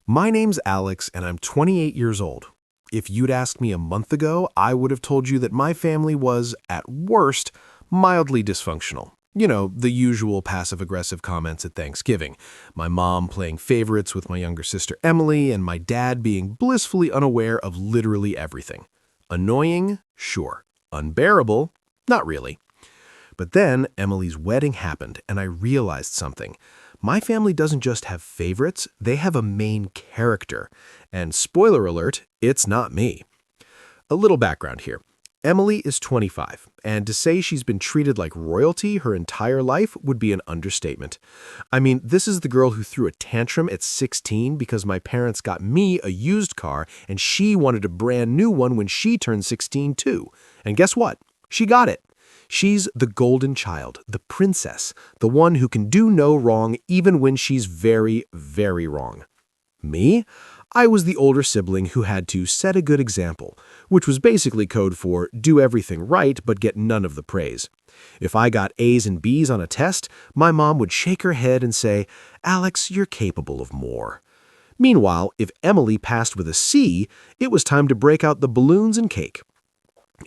My name's Alex, and I'm 28 years old. If you'd asked me a month ago, I would have told you that my family was, at worst, mildly dysfunctional. You know, the usual passive-aggressive comments at Thanksgiving. My mom playing favorites with my younger sister Emily, and my dad being blissfully unaware of literally everything. Annoying? Sure. Unbearable? Not really. But then Emily's wedding happened, and I realized something. My family doesn't just have favorites, they have a main character. And spoiler alert, it's not me. A little background here. Emily is 25, and to say she's been treated like royalty her entire life would be an understatement. I mean, this is the girl who threw a tantrum at 16 because my parents got me a used car and she wanted a brand new one when she turned 16 too. And guess what? She got it. She's the golden child, the princess, the one who can do no wrong even when she's very, very wrong. Me? I was the older sibling who had to set a good example, which was basically code for do everything right but get none of the praise. If I got A's and B's on a test, my mom would shake her head and say, "Alex, you're capable of more." Meanwhile, if Emily passed with a C, it was time to break out the balloons and cake.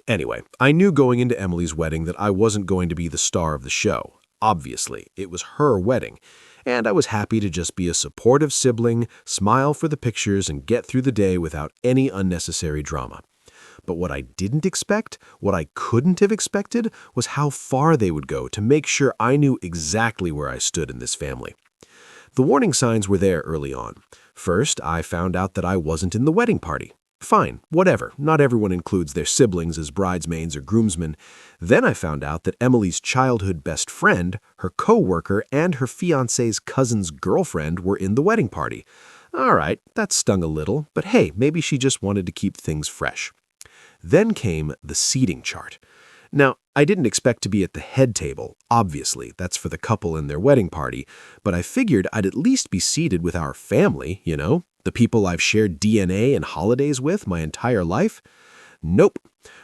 Anyway, I knew going into Emily's wedding that I wasn't going to be the star of the show. Obviously, it was her wedding, and I was happy to just be a supportive sibling, smile for the pictures, and get through the day without any unnecessary drama. But what I didn't expect, what I couldn't have expected, was how far they would go to make sure I knew exactly where I stood in this family. The warning signs were there early on. First, I found out that I wasn't in the wedding party. Fine, whatever, not everyone includes their siblings as bridesmaids or groomsmen. Then I found out that Emily's childhood best friend, her co-worker, and her fiancé's cousin's girlfriend were in the wedding party. All right, that stung a little, but hey, maybe she just wanted to keep things fresh. Then came the seating chart. Now, I didn't expect to be at the head table, obviously, that's for the couple and their wedding party, but I figured I'd at least be seated with our family, you know? The people I've shared DNA and holidays with my entire life? Nope.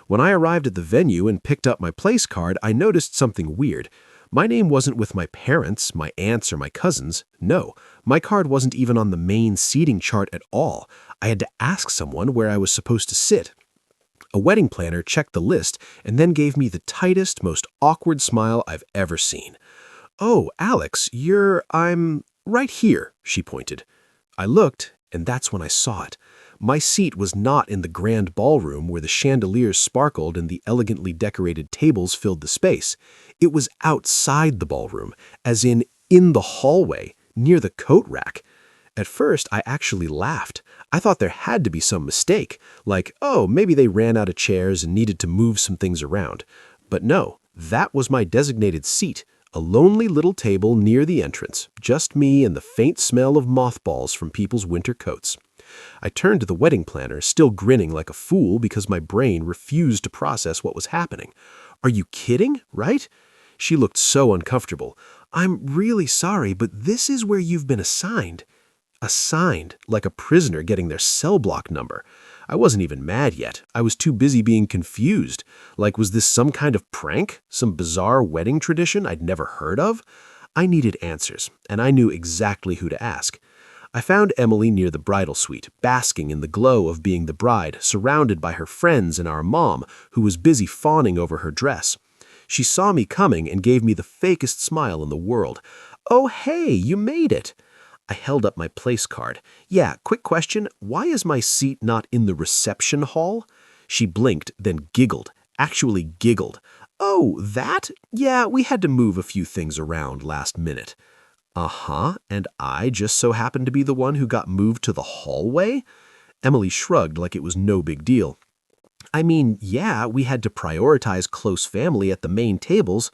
When I arrived at the venue and picked up my place card, I noticed something weird. My name wasn't with my parents, my aunts, or my cousins. No, my card wasn't even on the main seating chart at all. I had to ask someone where I was supposed to sit. A wedding planner checked the list and then gave me the tightest, most awkward smile I've ever seen. "Oh, Alex, I'm right here," she pointed. I looked, and that's when I saw it. My seat was not in the grand ballroom where the chandeliers sparkled and the elegantly decorated tables filled the space. It was outside the ballroom, as in the hallway, near the coat rack. At first, I actually laughed. I thought there had to be some mistake, like, oh, maybe they ran out of chairs and needed to move some things around. But no, that was my designated seat. A lonely little table near the entrance, just me and the faint smell of mothballs from people's winter coats. I turned to the wedding planner, still grinning like a fool because my brain refused to process what was happening. "Are you kidding, right?" She looked so uncomfortable. "I'm really sorry, but this is where you've been assigned." Assigned, like a prisoner getting their cell block number. I wasn't even mad yet. I was too busy being confused. Like, was this some kind of prank? Some bizarre wedding tradition I'd never heard of? I needed answers, and I knew exactly who to ask. I found Emily near the bridal suite, basking in the glow of being the bride, surrounded by her friends and our mom, who was busy fawning over her dress. She saw me coming and gave me the fakest smile in the world. "Oh, hey, you made it." I held up my place card. "Yeah, quick question. Why is my seat not in the reception hall?" She blinked, then giggled. Actually giggled. "Oh, that? Yeah, we had to move a few things around last minute." Uh-huh, and I just so happened to be the one who got moved to the hallway? Emily shrugged like it was no big deal. "I mean, yeah, we had to prioritize close family at the main tables."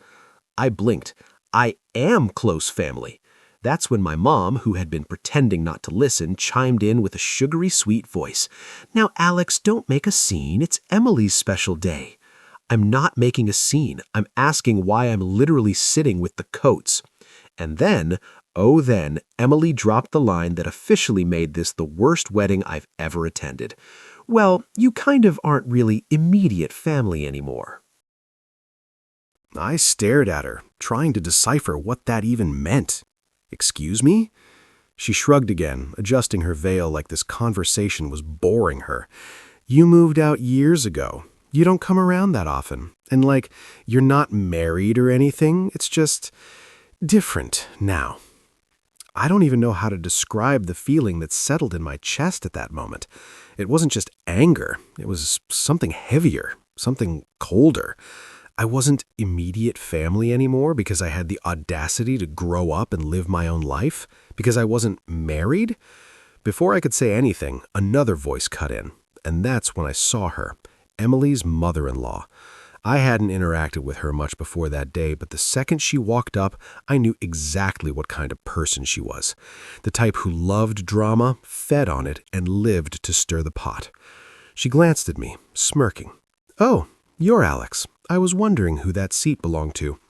I blinked. I am close family. That's when my mom, who had been pretending not to listen, chimed in with a sugary sweet voice. "Now, Alex, don't make a scene. It's Emily's special day." I'm not making a scene. I'm asking why I'm literally sitting with the coats. And then, oh then, Emily dropped the line that officially made this the worst wedding I've ever attended. "Well, you kind of aren't really immediate family anymore." I stared at her, trying to decipher what that even meant. Excuse me? She shrugged again, adjusting her veil like this conversation was boring her. You moved out years ago. You don't come around that often. And you're not married or anything. It's just different now. I don't even know how to describe the feeling that settled in my chest at that moment. It wasn't just anger. It was something heavier, something colder. I wasn't immediate family anymore because I had the audacity to grow up and live my own life, because I wasn't married. Before I could say anything, another voice cut in, and that's when I saw her, Emily's mother-in-law. I hadn't interacted with her much before that day, but the second she walked up, I knew exactly what kind of person she was. The type who loved drama, fed on it, and lived to stir the pot. She glanced at me, smirking. "Oh, you're Alex. I was wondering who that seat belonged to."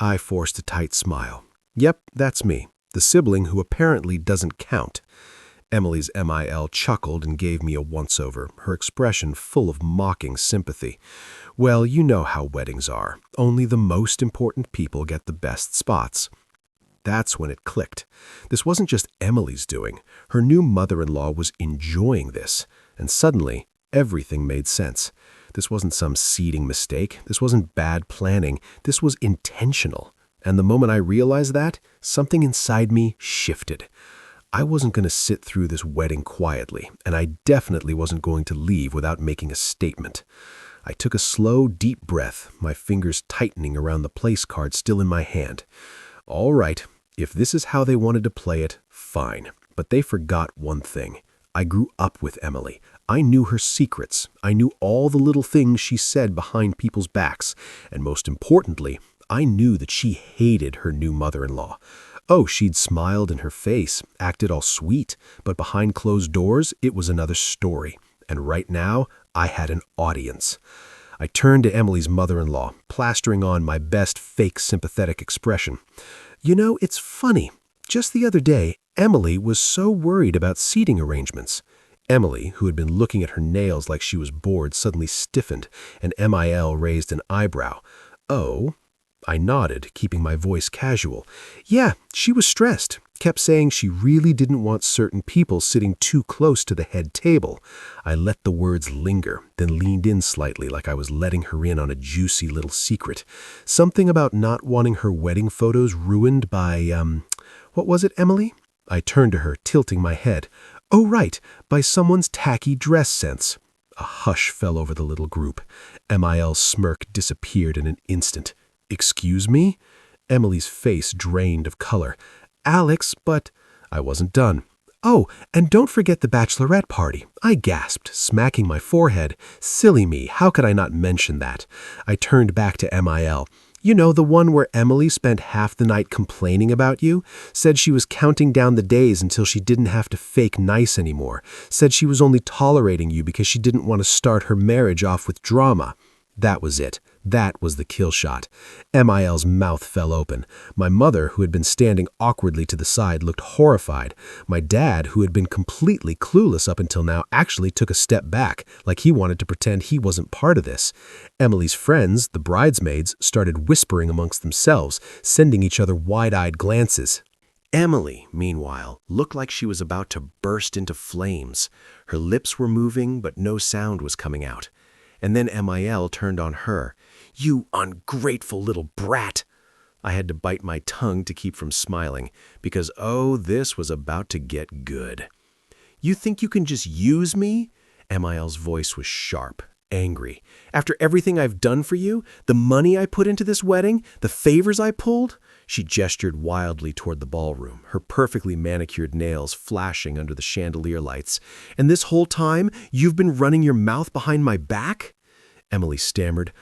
I forced a tight smile. "Yep, that's me, the sibling who apparently doesn't count." Emily's MIL chuckled and gave me a once-over, her expression full of mocking sympathy. "Well, you know how weddings are. Only the most important people get the best spots." That's when it clicked. This wasn't just Emily's doing. Her new mother-in-law was enjoying this. And suddenly, everything made sense. This wasn't some seating mistake. This wasn't bad planning. This was intentional. And the moment I realized that, something inside me shifted. I wasn't going to sit through this wedding quietly, and I definitely wasn't going to leave without making a statement. I took a slow, deep breath, my fingers tightening around the place card still in my hand. All right, if this is how they wanted to play it, fine. But they forgot one thing. I grew up with Emily. I knew her secrets. I knew all the little things she said behind people's backs. And most importantly, I knew that she hated her new mother-in-law. Oh, she'd smiled in her face, acted all sweet, but behind closed doors, it was another story. And right now, I had an audience. I turned to Emily's mother-in-law, plastering on my best fake sympathetic expression. "You know, it's funny. Just the other day, Emily was so worried about seating arrangements." Emily, who had been looking at her nails like she was bored, suddenly stiffened, and MIL raised an eyebrow. "Oh?" I nodded, keeping my voice casual. "Yeah, she was stressed. Kept saying she really didn't want certain people sitting too close to the head table." I let the words linger, then leaned in slightly like I was letting her in on a juicy little secret. Something about not wanting her wedding photos ruined by, what was it, Emily? I turned to her, tilting my head. "Oh, right, by someone's tacky dress sense." A hush fell over the little group. MIL's smirk disappeared in an instant. "Excuse me?" Emily's face drained of color. "Alex, but—" I wasn't done. "Oh, and don't forget the bachelorette party," I gasped, smacking my forehead. Silly me, how could I not mention that? I turned back to MIL. "You know, the one where Emily spent half the night complaining about you? Said she was counting down the days until she didn't have to fake nice anymore. Said she was only tolerating you because she didn't want to start her marriage off with drama." That was it. That was the kill shot. MIL's mouth fell open. My mother, who had been standing awkwardly to the side, looked horrified. My dad, who had been completely clueless up until now, actually took a step back, like he wanted to pretend he wasn't part of this. Emily's friends, the bridesmaids, started whispering amongst themselves, sending each other wide-eyed glances. Emily, meanwhile, looked like she was about to burst into flames. Her lips were moving, but no sound was coming out. And then MIL turned on her. "You ungrateful little brat!" I had to bite my tongue to keep from smiling, because, oh, this was about to get good. "You think you can just use me?" MIL's voice was sharp, angry. "After everything I've done for you, the money I put into this wedding, the favors I pulled?" She gestured wildly toward the ballroom, her perfectly manicured nails flashing under the chandelier lights. "And this whole time, you've been running your mouth behind my back?" Emily stammered.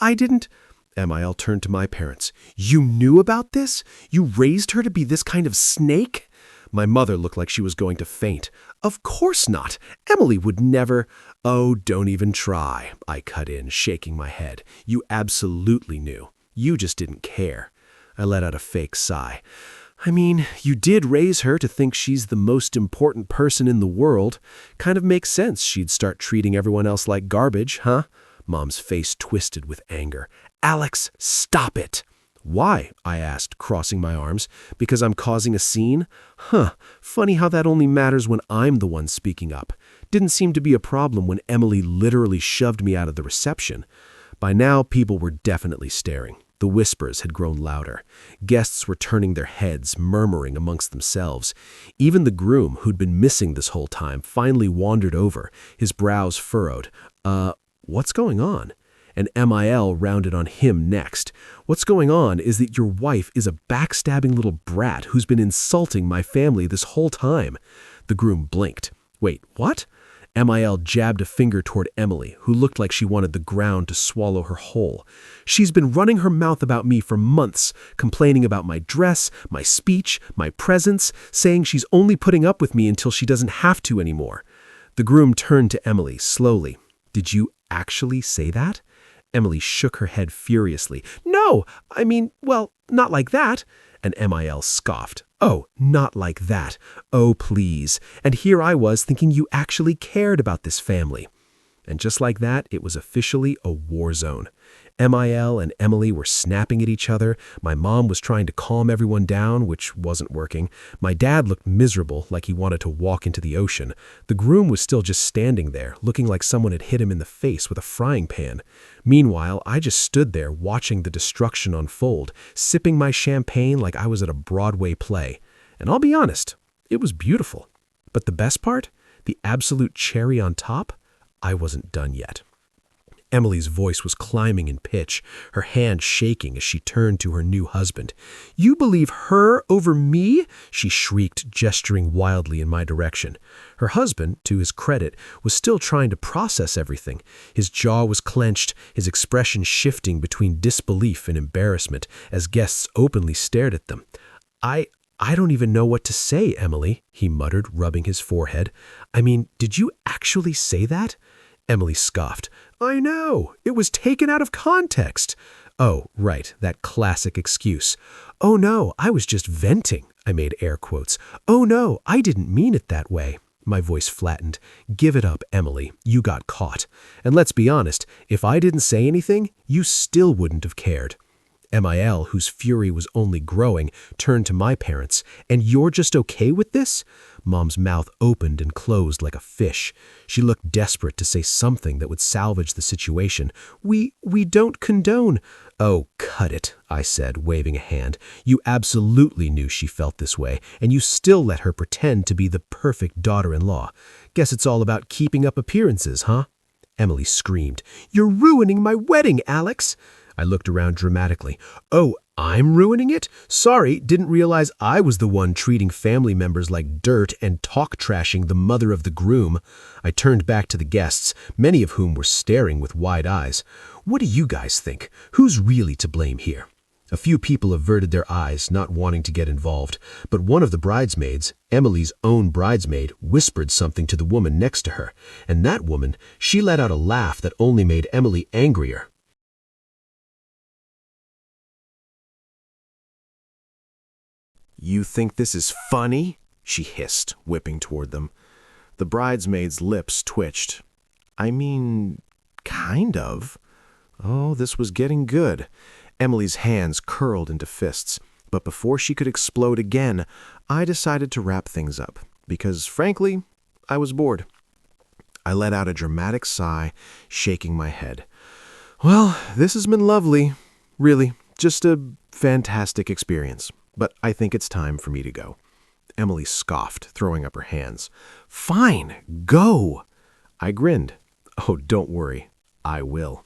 I didn't—" MIL turned to my parents. "You knew about this? You raised her to be this kind of snake?" My mother looked like she was going to faint. "Of course not. Emily would never—" "Oh, don't even try," I cut in, shaking my head. "You absolutely knew. You just didn't care." I let out a fake sigh. "I mean, you did raise her to think she's the most important person in the world. Kind of makes sense she'd start treating everyone else like garbage, huh?" Mom's face twisted with anger. "Alex, stop it!" Why? I asked, crossing my arms. Because I'm causing a scene? Huh, funny how that only matters when I'm the one speaking up. Didn't seem to be a problem when Emily literally shoved me out of the reception. By now, people were definitely staring. The whispers had grown louder. Guests were turning their heads, murmuring amongst themselves. Even the groom, who'd been missing this whole time, finally wandered over, his brows furrowed. What's going on? And MIL rounded on him next. What's going on is that your wife is a backstabbing little brat who's been insulting my family this whole time. The groom blinked. Wait, what? MIL jabbed a finger toward Emily, who looked like she wanted the ground to swallow her whole. She's been running her mouth about me for months, complaining about my dress, my speech, my presence, saying she's only putting up with me until she doesn't have to anymore. The groom turned to Emily slowly. Did you actually say that? Emily shook her head furiously. No, I mean, well, not like that. And MIL scoffed. Oh, not like that. Oh, please. And here I was thinking you actually cared about this family. And just like that, it was officially a war zone. MIL and Emily were snapping at each other. My mom was trying to calm everyone down, which wasn't working. My dad looked miserable, like he wanted to walk into the ocean. The groom was still just standing there, looking like someone had hit him in the face with a frying pan. Meanwhile, I just stood there watching the destruction unfold, sipping my champagne like I was at a Broadway play. And I'll be honest, it was beautiful. But the best part? The absolute cherry on top? I wasn't done yet. Emily's voice was climbing in pitch, her hand shaking as she turned to her new husband. You believe her over me? She shrieked, gesturing wildly in my direction. Her husband, to his credit, was still trying to process everything. His jaw was clenched, his expression shifting between disbelief and embarrassment as guests openly stared at them. I don't even know what to say, Emily, he muttered, rubbing his forehead. I mean, did you actually say that? Emily scoffed. I know. It was taken out of context. Oh, right, that classic excuse. Oh no, I was just venting. I made air quotes. Oh no, I didn't mean it that way. My voice flattened. Give it up, Emily. You got caught. And let's be honest, if I didn't say anything, you still wouldn't have cared. MIL, whose fury was only growing, turned to my parents. And you're just okay with this? Mom's mouth opened and closed like a fish. She looked desperate to say something that would salvage the situation. We don't condone. Oh, cut it, I said, waving a hand. You absolutely knew she felt this way, and you still let her pretend to be the perfect daughter-in-law. Guess it's all about keeping up appearances, huh? Emily screamed. You're ruining my wedding, Alex. I looked around dramatically. Oh, I'm ruining it? Sorry, didn't realize I was the one treating family members like dirt and talk-trashing the mother of the groom. I turned back to the guests, many of whom were staring with wide eyes. What do you guys think? Who's really to blame here? A few people averted their eyes, not wanting to get involved, but one of the bridesmaids, Emily's own bridesmaid, whispered something to the woman next to her, and that woman, she let out a laugh that only made Emily angrier. You think this is funny? She hissed, whipping toward them. The bridesmaid's lips twitched. I mean, kind of. Oh, this was getting good. Emily's hands curled into fists. But before she could explode again, I decided to wrap things up. Because, frankly, I was bored. I let out a dramatic sigh, shaking my head. Well, this has been lovely. Really, just a fantastic experience. But I think it's time for me to go. Emily scoffed, throwing up her hands. Fine, go. I grinned. Oh, don't worry. I will.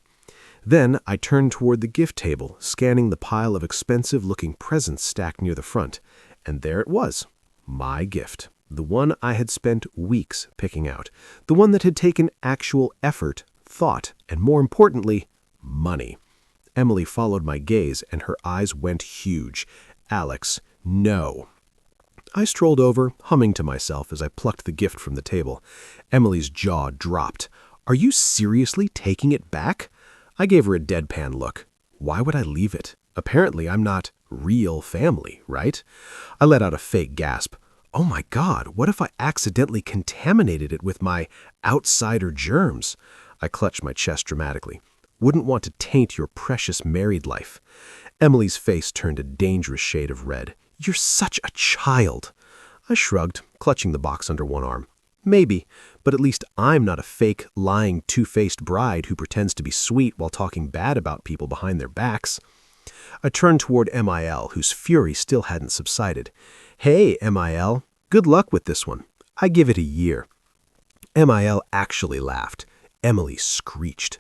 Then I turned toward the gift table, scanning the pile of expensive-looking presents stacked near the front. And there it was. My gift. The one I had spent weeks picking out. The one that had taken actual effort, thought, and more importantly, money. Emily followed my gaze, and her eyes went huge. Alex, no. I strolled over, humming to myself as I plucked the gift from the table. Emily's jaw dropped. Are you seriously taking it back? I gave her a deadpan look. Why would I leave it? Apparently I'm not real family, right? I let out a fake gasp. Oh my God, what if I accidentally contaminated it with my outsider germs? I clutched my chest dramatically. Wouldn't want to taint your precious married life. Emily's face turned a dangerous shade of red. "You're such a child." I shrugged, clutching the box under one arm. "Maybe, but at least I'm not a fake, lying, two-faced bride who pretends to be sweet while talking bad about people behind their backs." I turned toward MIL, whose fury still hadn't subsided. "Hey, MIL, good luck with this one. I give it a year." MIL actually laughed. Emily screeched.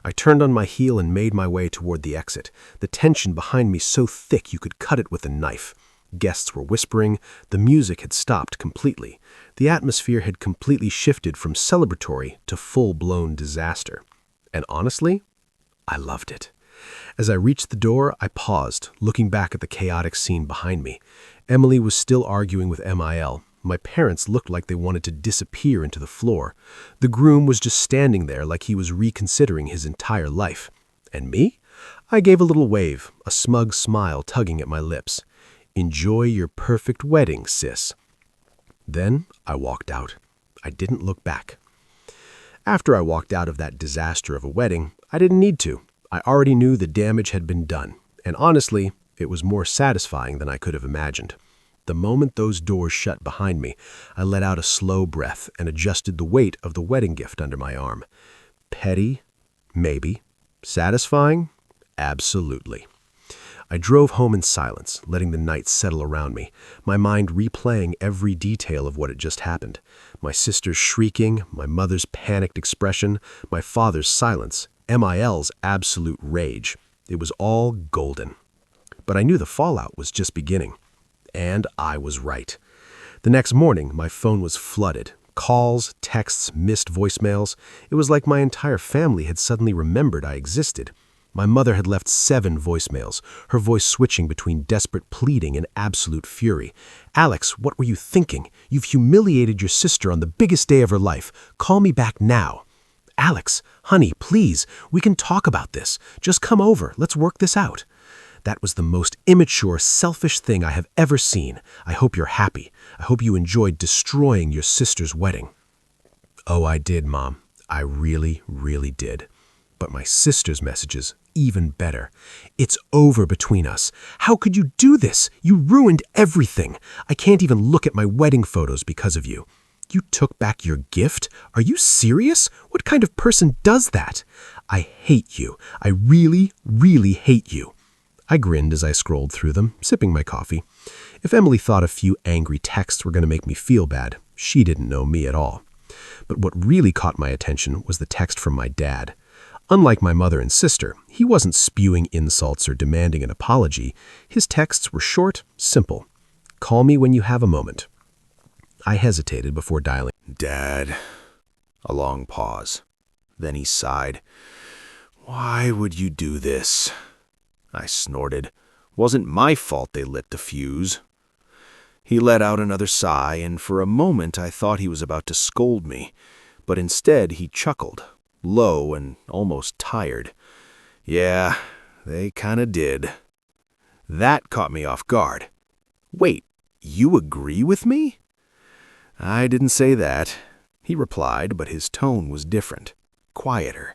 I turned on my heel and made my way toward the exit, the tension behind me so thick you could cut it with a knife. Guests were whispering. The music had stopped completely. The atmosphere had completely shifted from celebratory to full-blown disaster. And honestly, I loved it. As I reached the door, I paused, looking back at the chaotic scene behind me. Emily was still arguing with MIL. My parents looked like they wanted to disappear into the floor. The groom was just standing there like he was reconsidering his entire life. And me? I gave a little wave, a smug smile tugging at my lips. "Enjoy your perfect wedding, sis." Then I walked out. I didn't look back. After I walked out of that disaster of a wedding, I didn't need to. I already knew the damage had been done, and honestly, it was more satisfying than I could have imagined. The moment those doors shut behind me, I let out a slow breath and adjusted the weight of the wedding gift under my arm. Petty? Maybe. Satisfying? Absolutely. I drove home in silence, letting the night settle around me, my mind replaying every detail of what had just happened. My sister's shrieking, my mother's panicked expression, my father's silence, MIL's absolute rage. It was all golden. But I knew the fallout was just beginning. And I was right. The next morning, my phone was flooded. Calls, texts, missed voicemails. It was like my entire family had suddenly remembered I existed. My mother had left 7 voicemails, her voice switching between desperate pleading and absolute fury. "Alex, what were you thinking? You've humiliated your sister on the biggest day of her life. Call me back now." "Alex, honey, please, we can talk about this. Just come over. Let's work this out." That was the most immature, selfish thing I have ever seen. I hope you're happy. I hope you enjoyed destroying your sister's wedding. Oh, I did, Mom. I really, really did. But my sister's messages, even better. "It's over between us. How could you do this? You ruined everything. I can't even look at my wedding photos because of you. You took back your gift? Are you serious? What kind of person does that? I hate you. I really, really hate you." I grinned as I scrolled through them, sipping my coffee. If Emily thought a few angry texts were going to make me feel bad, she didn't know me at all. But what really caught my attention was the text from my dad. Unlike my mother and sister, he wasn't spewing insults or demanding an apology. His texts were short, simple. "Call me when you have a moment." I hesitated before dialing. "Dad." A long pause. Then he sighed. "Why would you do this?" I snorted. Wasn't my fault they lit the fuse. He let out another sigh, and for a moment I thought he was about to scold me, but instead he chuckled, low and almost tired. "Yeah, they kinda did." That caught me off guard. "Wait, you agree with me?" "I didn't say that," he replied, but his tone was different, quieter.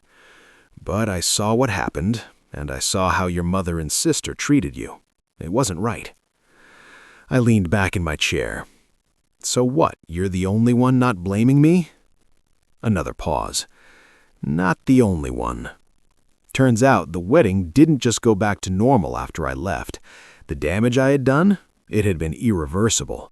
"But I saw what happened, and I saw how your mother and sister treated you. It wasn't right." I leaned back in my chair. "So what, you're the only one not blaming me?" Another pause. "Not the only one." Turns out the wedding didn't just go back to normal after I left. The damage I had done, it had been irreversible.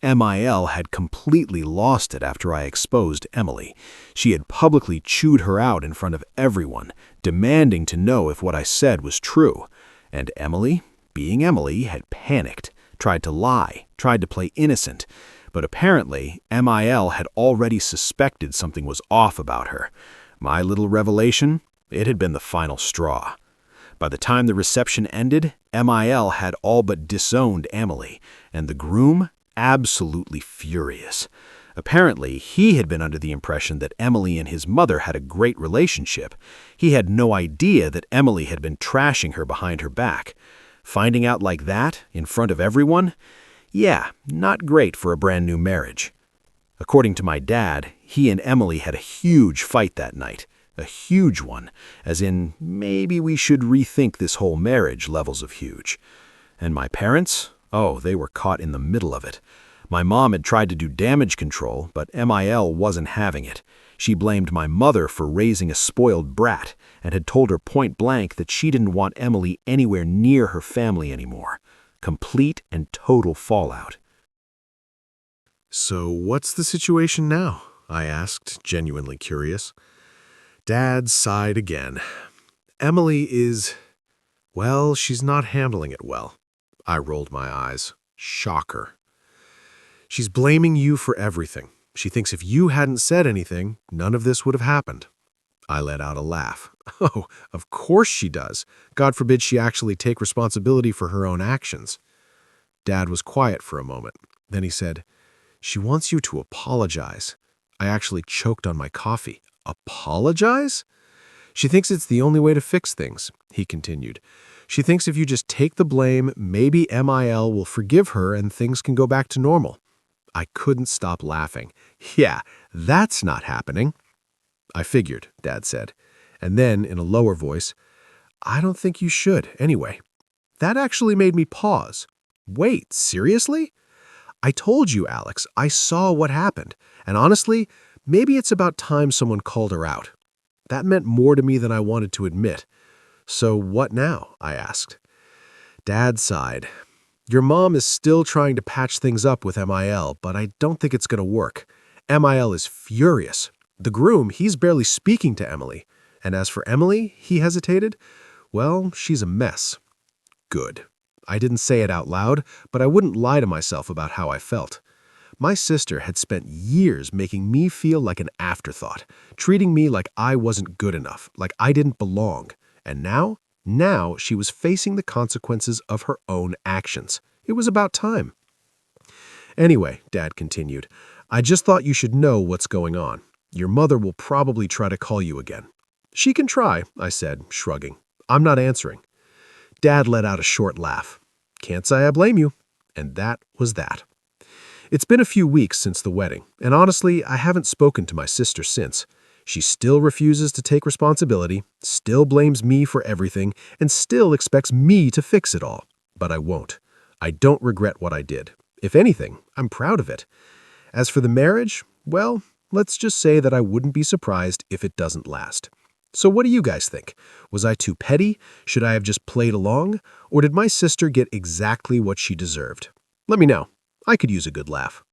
MIL had completely lost it after I exposed Emily. She had publicly chewed her out in front of everyone, demanding to know if what I said was true. And Emily, being Emily, had panicked, tried to lie, tried to play innocent. But apparently, MIL had already suspected something was off about her. My little revelation, it had been the final straw. By the time the reception ended, MIL had all but disowned Emily, and the groom, absolutely furious. Apparently, he had been under the impression that Emily and his mother had a great relationship. He had no idea that Emily had been trashing her behind her back. Finding out like that, in front of everyone? Yeah, not great for a brand new marriage. According to my dad, he and Emily had a huge fight that night. A huge one, as in maybe we should rethink this whole marriage levels of huge. And my parents? Oh, they were caught in the middle of it. My mom had tried to do damage control, but MIL wasn't having it. She blamed my mother for raising a spoiled brat and had told her point blank that she didn't want Emily anywhere near her family anymore. Complete and total fallout. So what's the situation now? I asked, genuinely curious. Dad sighed again. Emily is, well, she's not handling it well. I rolled my eyes. Shocker. She's blaming you for everything. She thinks if you hadn't said anything, none of this would have happened. I let out a laugh. Oh, of course she does. God forbid she actually take responsibility for her own actions. Dad was quiet for a moment. Then he said, "She wants you to apologize." I actually choked on my coffee. Apologize? She thinks it's the only way to fix things, he continued. She thinks if you just take the blame, maybe MIL will forgive her and things can go back to normal. I couldn't stop laughing. Yeah, that's not happening. I figured, Dad said. And then, in a lower voice, I don't think you should, anyway. That actually made me pause. Wait, seriously? I told you, Alex, I saw what happened. And honestly, maybe it's about time someone called her out. That meant more to me than I wanted to admit. So what now? I asked. Dad sighed. Your mom is still trying to patch things up with MIL, but I don't think it's going to work. MIL is furious. The groom, he's barely speaking to Emily. And as for Emily, he hesitated, well, she's a mess. Good. I didn't say it out loud, but I wouldn't lie to myself about how I felt. My sister had spent years making me feel like an afterthought, treating me like I wasn't good enough, like I didn't belong. And now she was facing the consequences of her own actions. It was about time. Anyway, Dad continued, I just thought you should know what's going on. Your mother will probably try to call you again. She can try, I said, shrugging. I'm not answering. Dad let out a short laugh. Can't say I blame you. And that was that. It's been a few weeks since the wedding, and honestly, I haven't spoken to my sister since. She still refuses to take responsibility, still blames me for everything, and still expects me to fix it all. But I won't. I don't regret what I did. If anything, I'm proud of it. As for the marriage, well, let's just say that I wouldn't be surprised if it doesn't last. So what do you guys think? Was I too petty? Should I have just played along? Or did my sister get exactly what she deserved? Let me know. I could use a good laugh.